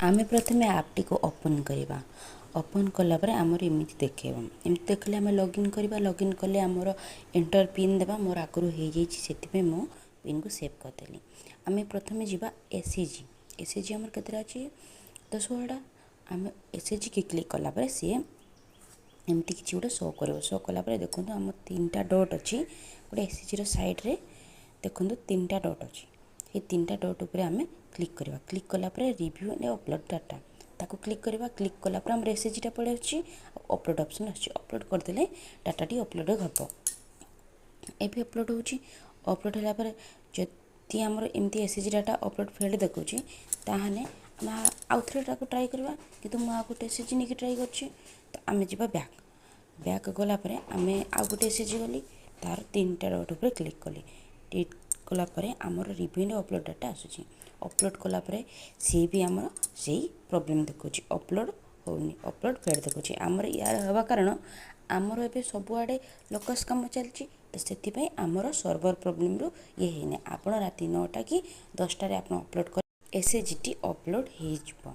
आमे प्रथमे आप्टी को ओपन करवा। ओपन कलापर आमर एमती देखेब एमती देखले आम लॉगिन करवा। लॉगिन कले आमर एंटर पिन देवा। मोर आगु हो जाए मो पिन को सेव करदेली। आम प्रथमे जावा एसएचजी। एसएचजी आमर केतरा अच्छी 10-16टा। आम एसएचजी के क्लिक कलापर सी एमती किसी गोटे शो कर। शो कलापर देखो आम 3टा डॉट अच्छी गोटे एसएचजी साइड्रे देखो 3टा डॉट अच्छी। ये 3टा डॉट उपर आम क्लिक करवा। क्लिक कलापर रिव्यू एंड अपलोड डाटा ताको क्लिक करवा। क्लिक कलापर आम एसएचजीटा पड़े अच्छी अपलोड ऑप्शन अच्छी। अपलोड करदे डाटाटी अपलोड हम एभी अपलोड होची। अपलोड होगापर जदि आमर एमती एसएचजी डाटा अपलोड फेल्ड देखो ताहने आउ थे ट्राए करवा। कि मुझे गोटे एसएचजी नहीं ट्राए कर तो आम जा बैक। बैक गलापर आम आउ गोटे एसएचजी गली तार 3टा डॉट उपर क्लिक कली। क्लिक कलापर आमर रिव्यू एंड अपलोड डाटा आसूची। अपलोड कलापर सी भी आमर से प्रॉब्लम देखो अपलोड होनी। अपलोड फेड देखो आमर यार हवा कारण आमर ए सबुआडे लोकस काम चलती। तो से आमर सर्वर प्रॉब्लम रू ये है। आपण राति 9टा कि 10टार आप अपलोड कर एसएचजी अपलोड हो।